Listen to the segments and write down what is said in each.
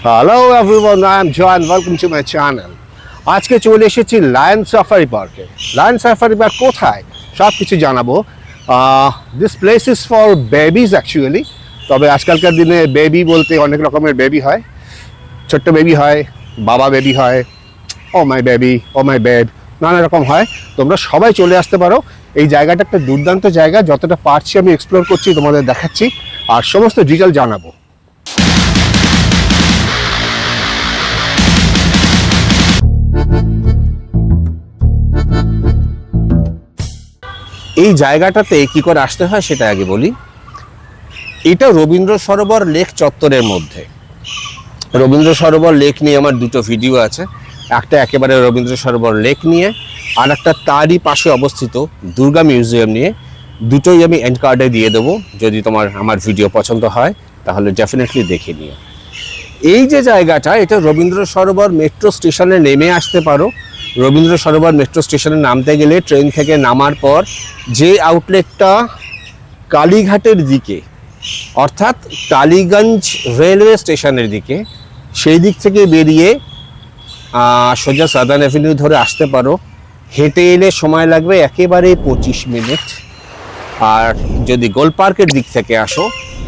Hello everyone, I am join, welcome to my channel. আজকে চলে এসেছি লায়ন সাফারি পার্কে। লায়ন সাফারি পার্ক কোথায় সব কিছু জানাবো। This place is for babies actually. তবে আজকালকার দিনে বেবি বলতে অনেক রকমের বেবি হয়। ছোট্ট বেবি হয়, বাবা বেবি হয়, ও my baby, O my babe, নানা রকম হয়। তোমরা সবাই চলে আসতে পারো। এই জায়গাটা একটা দুর্দান্ত জায়গা, যতটা পারছি আমি এক্সপ্লোর করছি, তোমাদের দেখাচ্ছি আর সমস্ত ডিটেল জানাবো। এই জায়গাটাতে কি করে আসতে হয় সেটা আগে বলি। এটা রবীন্দ্র সরোবর লেক চত্বরের মধ্যে। রবীন্দ্র সরোবর লেক নিয়ে আমার দুটো ভিডিও আছে, একটা একেবারে রবীন্দ্র সরোবর লেক নিয়ে, আর একটা তারই পাশে অবস্থিত দুর্গা মিউজিয়াম নিয়ে। দুটোই আমি এন্ড কার্ডে দিয়ে দেবো, যদি আমার ভিডিও পছন্দ হয় তাহলে ডেফিনেটলি দেখে নিও। এই যে জায়গাটা, এটা রবীন্দ্র সরোবর মেট্রো স্টেশনে নেমে আসতে পারো। রবীন্দ্র সরোবর মেট্রো স্টেশনে নামতে গেলে ট্রেন থেকে নামার পর যে আউটলেটটা কালীঘাটের দিকে, অর্থাৎ টালিগঞ্জ রেলওয়ে স্টেশনের দিকে, সেই দিক থেকে বেরিয়ে সোজা সাদার্ন অ্যাভিনিউ ধরে আসতে পারো। হেঁটে এলে সময় লাগবে একেবারে 25 মিনিট। আর যদি গোল পার্কের দিক থেকে আসো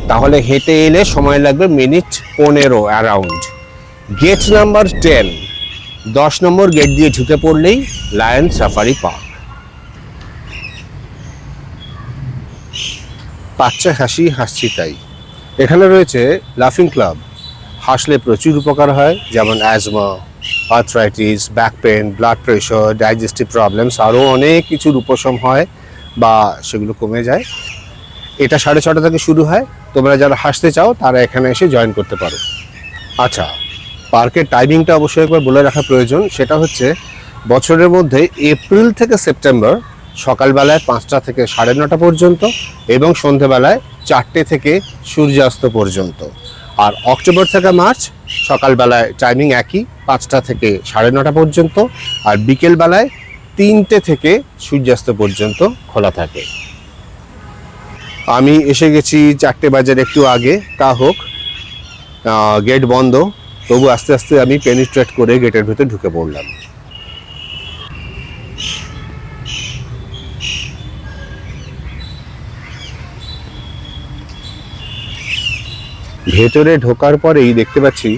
তাহলে হেঁটে এলে সময় লাগবে মিনিট 15 অ্যারাউন্ড। গেট নাম্বার 10, 10 নম্বর গেট দিয়ে ঢুকে পড়লেই লায়ন সাফারি পার্ক। বাচ্চা হাসছি তাই। এখানে রয়েছে লাফিং ক্লাব। হাসলে প্রচুর উপকার হয়, যেমন asthma, arthritis, back pain, blood pressure, digestive problems, আরও অনেক কিছুর উপশম হয় বা সেগুলো কমে যায়। এটা 6:30 থেকে শুরু হয়। তোমরা যারা হাসতে চাও তারা এখানে এসে জয়েন করতে পারো। আচ্ছা, পার্কের টাইমিংটা অবশ্যই একবার বলে রাখা প্রয়োজন। সেটা হচ্ছে বছরের মধ্যে এপ্রিল থেকে সেপ্টেম্বর সকালবেলায় 5টা থেকে 9:30 পর্যন্ত এবং সন্ধেবেলায় 4টে থেকে সূর্যাস্ত পর্যন্ত। আর অক্টোবর থেকে মার্চ সকালবেলায় টাইমিং একই, 5টা থেকে 9:30 পর্যন্ত, আর বিকেলবেলায় 3টে থেকে সূর্যাস্ত পর্যন্ত খোলা থাকে। আমি এসে গেছি 4টে বাজার একটু আগে, তা হোক গেট বন্ধ, তবু আস্তে আস্তে আমি পেনিট্রেট করে গেটের ভেতর ঢুকে পড়লাম। ভেতরে ঢোকার পরেই দেখতে পাচ্ছি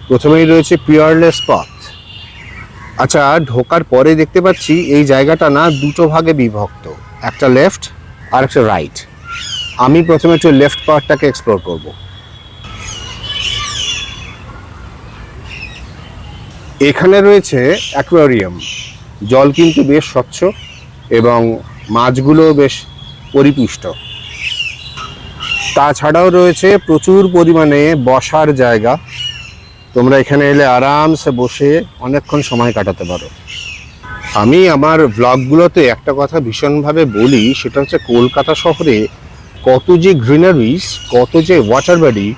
প্রথমেই রয়েছে পিয়ারলেস পথ। আচ্ছা, ঢোকার পরে দেখতে পাচ্ছি এই জায়গাটা না দুটো ভাগে বিভক্ত, একটা লেফট আর একটা রাইট। আমি প্রথমে একটু লেফট পার্টটাকে এক্সপ্লোর করব। এখানে রয়েছে অ্যাকোয়ারিয়াম। জল কিন্তু বেশ স্বচ্ছ এবং মাছগুলো বেশ পরিপুষ্ট। তাছাড়াও রয়েছে প্রচুর পরিমাণে বসার জায়গা। তোমরা এখানে এলে আরামসে বসে অনেকক্ষণ সময় কাটাতে পারো। আমি আমার ব্লগগুলোতে একটা কথা ভীষণভাবে বলি, সেটা হচ্ছে কলকাতা শহরে কত যে গ্রিনারিজ, কত যে ওয়াটার বডি,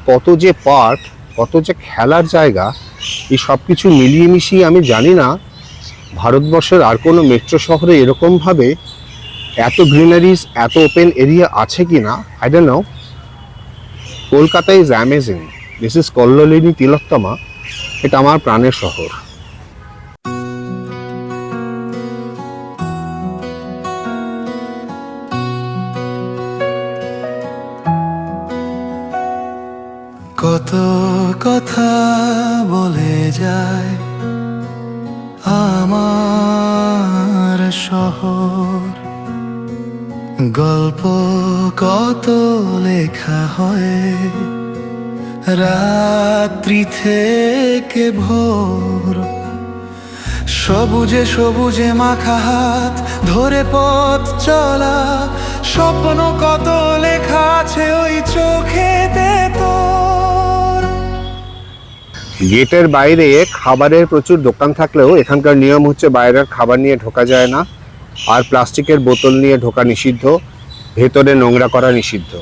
কত যে পার্ক, কত যে খেলার জায়গা, এই সব কিছু মিলিয়ে মিশিয়ে আমি জানি না ভারতবর্ষের আর কোনো মেট্রো শহরে এরকমভাবে এত গ্রিনারিজ, এত ওপেন এরিয়া আছে কি না। I don't know. Kolkata is amazing. This is Kallolini Tilottama. এটা আমার প্রাণের শহর। কত কথা বলে যায় আমার শহর, গল্প কত লেখা হয় রাত্রি থেকে ভোর। সবুজে সবুজে মাখা হাত ধরে পথ চলা, স্বপ্ন কত লেখা আছে ওই চোখেতে তোর। গেটের বাইরে খাবারের প্রচুর দোকান থাকলেও এখানকার নিয়ম হচ্ছে বাইরের খাবার নিয়ে ঢোকা যায় না, আর প্লাস্টিকের বোতল নিয়ে ঢোকা নিষিদ্ধ, ভেতরে নোংরা করা নিষিদ্ধ।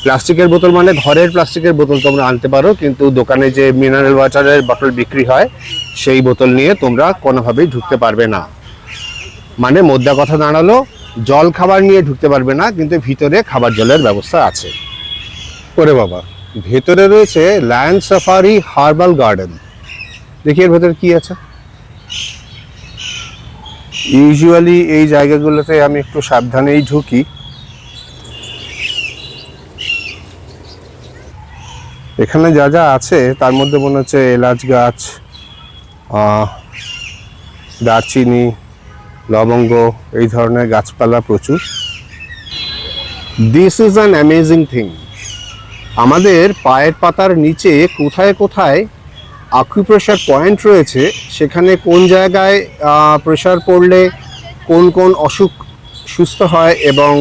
প্লাস্টিকের বোতল মানে ঘরের প্লাস্টিকের বোতল তোমরা আনতে পারো, কিন্তু দোকানে যে মিনারেল ওয়াটারের বোতল বিক্রি হয় সেই বোতল নিয়ে তোমরা কোনোভাবেই ঢুকতে পারবে না। মানে মোদ্দা কথা দাঁড়ালো, জল খাবার নিয়ে ঢুকতে পারবে না, কিন্তু ভিতরে খাবার জলের ব্যবস্থা আছে। ওরে বাবা, ভেতরে রয়েছে লায়ন সাফারি হার্বাল গার্ডেন। দেখি এর ভেতরে কি আছে। ইউজুয়ালি এই জায়গাগুলোতে আমি একটু সাবধানেই ঢুকি। এখানে যা যা আছে তার মধ্যে মনে হচ্ছে এলাচ গাছ, দারচিনি, লবঙ্গ, এই ধরনের গাছপালা প্রচুর। This is an amazing thing. আমাদের পায়ের পাতার নিচে কোথায় কোথায় আকুপ্রেশার পয়েন্ট রয়েছে, সেখানে কোন জায়গায় প্রেশার পড়লে কোন কোন অসুখ সুস্থ হয় এবং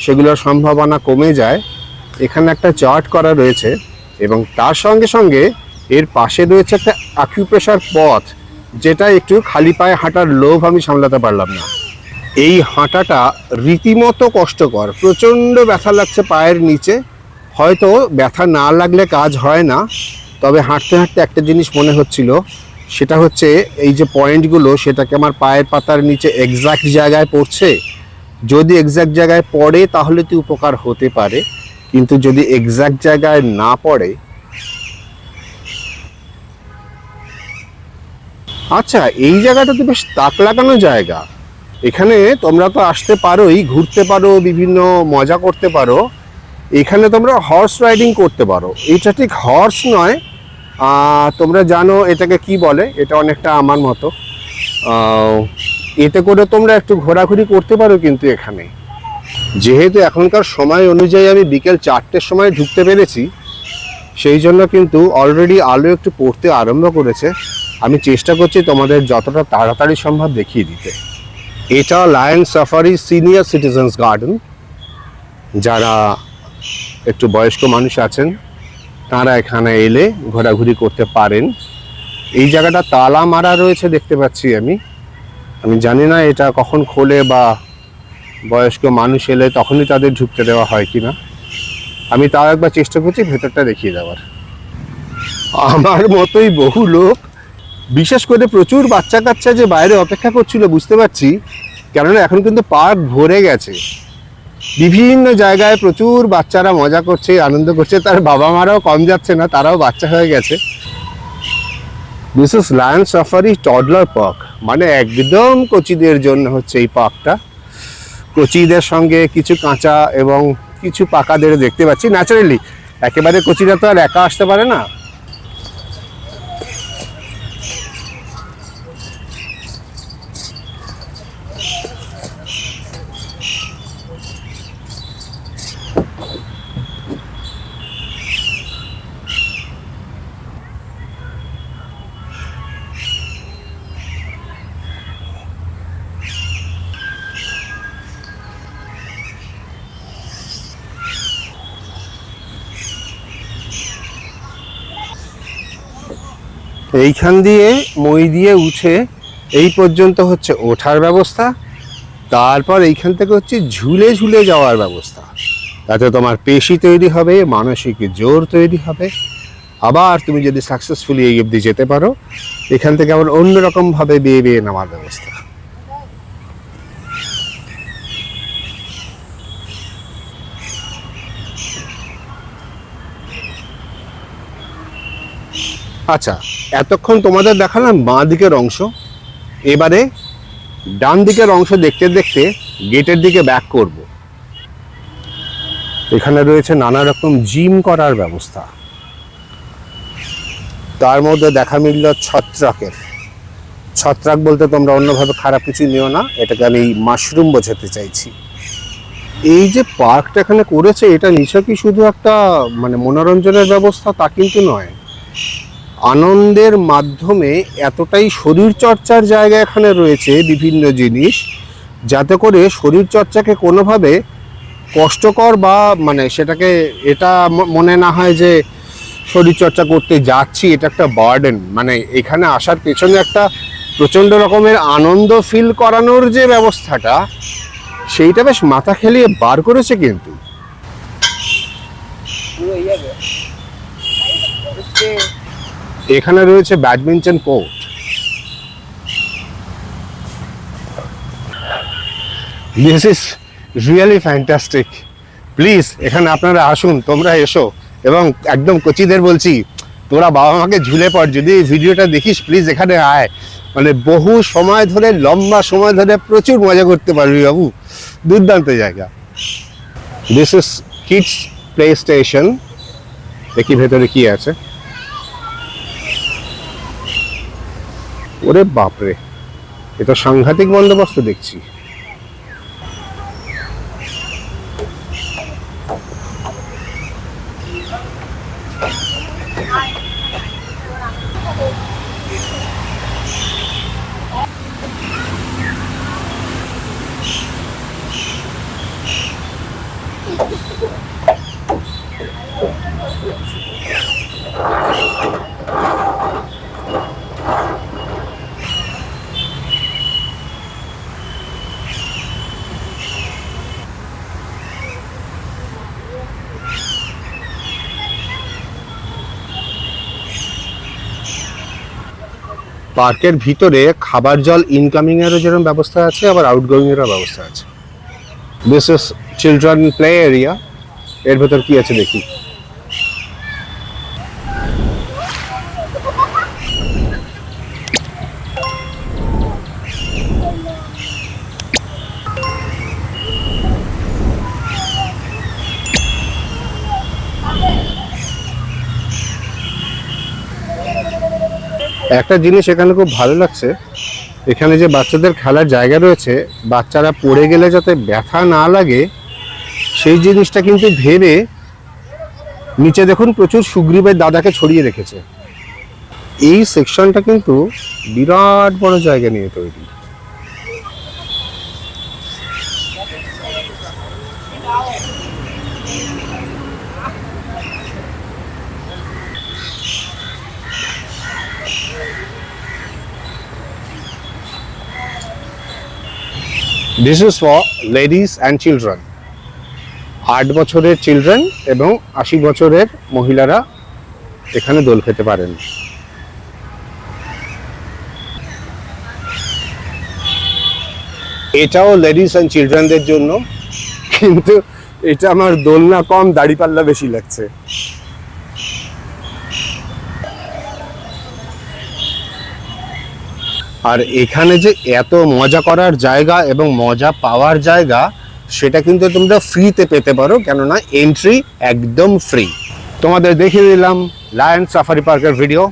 সেগুলোর সম্ভাবনা কমে যায়, এখানে একটা চার্ট করা রয়েছে। এবং তার সঙ্গে সঙ্গে এর পাশে রয়েছে একটা আকুপ্রেশার পথ, যেটা একটু খালি পায়ে হাঁটার লোভ আমি সামলাতে পারলাম না। এই হাঁটাটা রীতিমতো কষ্টকর, প্রচণ্ড ব্যথা লাগছে পায়ের নিচে। হয়তো ব্যথা না লাগলে কাজ হয় না, তবে হাঁটতে হাঁটতে একটা জিনিস মনে হচ্ছিল, সেটা হচ্ছে এই যে পয়েন্টগুলো, সেটাকে আমার পায়ের পাতার নিচে এক্স্যাক্ট জায়গায় পড়ছে। যদি এক্স্যাক্ট জায়গায় পড়ে তাহলে তো উপকার হতে পারে, কিন্তু যদি এক্স্যাক্ট জায়গায় না পড়ে। আচ্ছা, এই জায়গাটা তো বেশ তাক লাগানো জায়গা। এখানে তোমরা তো আসতে পারোই, ঘুরতে পারো, বিভিন্ন মজা করতে পারো। এখানে তোমরা হর্স রাইডিং করতে পারো। এটা ঠিক হর্স নয়, তোমরা জানো এটাকে কি বলে, এটা অনেকটা আমার মতো। এতে করে তোমরা একটু ঘোরাঘুরি করতে পারো। কিন্তু এখানে যেহেতু এখনকার সময় অনুযায়ী আমি বিকেল 4টের সময় ঢুকতে পেরেছি, সেই জন্য কিন্তু অলরেডি আলো একটু পড়তে আরম্ভ করেছে। আমি চেষ্টা করছি তোমাদের যতটা তাড়াতাড়ি সম্ভব দেখিয়ে দিতে। এটা lion safari senior citizens garden. যারা একটু বয়স্ক মানুষ আছেন তারা এখানে এলে ঘোরাঘুরি করতে পারেন। এই জায়গাটা তালা মারা রয়েছে দেখতে পাচ্ছি আমি জানি না এটা কখন খোলে বা বয়স্ক মানুষ এলে তখনই তাদের ঢুকতে দেওয়া হয় কিনা। আমি তাও একবার চেষ্টা করছি ভেতরটা দেখিয়ে দেওয়ার। আমার মতোই বহু লোক, বিশেষ করে প্রচুর বাচ্চা কাচ্চা যে বাইরে অপেক্ষা করছিল বুঝতে পারছি, কেননা এখন কিন্তু পার্ক ভরে গেছে। বিভিন্ন জায়গায় প্রচুর বাচ্চারা মজা করছে, আনন্দ করছে। তার বাবা মারাও কম যাচ্ছে না, তারাও বাচ্চা হয়ে গেছে। This is lion safari toddler park, মানে একদম কচিদের জন্য হচ্ছে এই পার্কটা। কচিদের সঙ্গে কিছু কাঁচা এবং কিছু পাকাদের দেখতে পাচ্ছি। ন্যাচারালি একেবারে কচিরা তো আর একা আসতে পারে না। এইখান দিয়ে মই দিয়ে উঠে এই পর্যন্ত হচ্ছে ওঠার ব্যবস্থা, তারপর এইখান থেকে হচ্ছে ঝুলে ঝুলে যাওয়ার ব্যবস্থা। তাতে তোমার পেশি তৈরি হবে, মানসিক জোর তৈরি হবে। আবার তুমি যদি সাকসেসফুলি এই অবধি যেতে পারো, এখান থেকে আবার অন্যরকমভাবে বেয়ে বেয়ে নামার ব্যবস্থা। আচ্ছা, এতক্ষণ তোমাদের দেখালাম বাঁ দিকের অংশ। এবারে ডান দিকের অংশ দেখতে দেখতে গেটের দিকে ব্যাক করব। এখানে রয়েছে নানা রকম জিম করার ব্যবস্থা। তার মধ্যে দেখা মিলল ছত্রাকের। ছত্রাক বলতে তোমরা অন্যভাবে খারাপ কিছু নিও না, এটাকে আমি মাশরুম বোঝাতে চাইছি। এই যে পার্কটা এখানে করেছে, এটা নিছকই শুধু একটা মানে মনোরঞ্জনের ব্যবস্থা তা কিন্তু নয়। আনন্দের মাধ্যমে এতটাই শরীর চর্চার জায়গা এখানে রয়েছে, বিভিন্ন জিনিস, যাতে করে শরীর চর্চাকে কোনোভাবে কষ্টকর বা মানে সেটাকে এটা মনে না হয় যে শরীর চর্চা করতে যাচ্ছি এটা একটা বার্ডেন। মানে এখানে আসার পেছনে একটা প্রচণ্ড রকমের আনন্দ ফিল করানোর যে ব্যবস্থাটা, সেইটা বেশ মাথা খেলিয়ে বার করেছে। কিন্তু এখানে রয়েছে badminton court. This is really fantastic. Please এখানে আপনারা আসুন, তোমরা এসো, এবং একদম কোচিদের বলছি, তোরা বাবা মাকে ঝুলে পড়, যদি এই ভিডিওটা দেখিস প্লিজ এখানে আয়, মানে বহু সময় ধরে, লম্বা সময় ধরে প্রচুর মজা করতে পারবি বাবু, দুর্দান্ত জায়গা। This is kids play station. দেখি ভেতরে কি আছে। ওরে বাপরে, এটা সাংঘাতিক বন্দোবস্ত দেখছি। পার্কের ভিতরে খাবার জল ইনকামিং এরও যেরকম ব্যবস্থা আছে, আবার আউটগোয়িং এরও ব্যবস্থা আছে। This is children play area. এর ভেতর কি আছে দেখি। একটা জিনিস এখানে খুব ভালো লাগছে, এখানে যে বাচ্চাদের খেলার জায়গা রয়েছে, বাচ্চারা পড়ে গেলে যাতে ব্যথা না লাগে সেই জিনিসটা কিন্তু ভেবে নিচে দেখুন প্রচুর সুগ্রীবের দাদাকে ছড়িয়ে রেখেছে। এই সেকশনটা কিন্তু বিরাট বড় জায়গা নিয়ে তৈরি। This is for ladies and children. 8 বছরের চিলড্রেন এবং 80 বছরের মহিলারা এখানে দোল খেতে পারেন। এটাও লেডিস অ্যান্ড চিলড্রেনদের জন্য, কিন্তু এটা আমার দোলনা কম, দাড়িপাল্লা বেশি লাগছে। আর এখানে যে এত মজা করার জায়গা এবং মজা পাওয়ার জায়গা, সেটা কিন্তু তোমরা ফ্রিতে পেতে পারো, কেননা এন্ট্রি একদম ফ্রি। তোমাদের দেখিয়ে দিলাম লায়ন সাফারি পার্কের ভিডিও।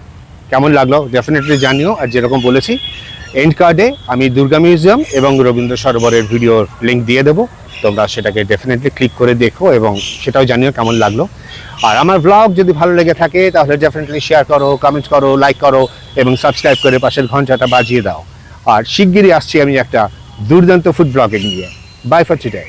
কেমন লাগলো ডেফিনেটলি জানিও। আর যেরকম বলেছি, এন্ড কার্ডে আমি দুর্গা মিউজিয়াম এবং রবীন্দ্র সরোবরের ভিডিওর লিঙ্ক দিয়ে দেবো, তোমরা সেটাকে ডেফিনেটলি ক্লিক করে দেখো এবং সেটাও জানিও কেমন লাগলো। আর আমার ব্লগ যদি ভালো লেগে থাকে তাহলে ডেফিনেটলি শেয়ার করো, কমেন্ট করো, লাইক করো এবং সাবস্ক্রাইব করে পাশের ঘন্টাটা বাজিয়ে দাও। আর শিগগিরই আসছি আমি একটা দুর্দান্ত ফুড ব্লগিং নিয়ে। Bye for today.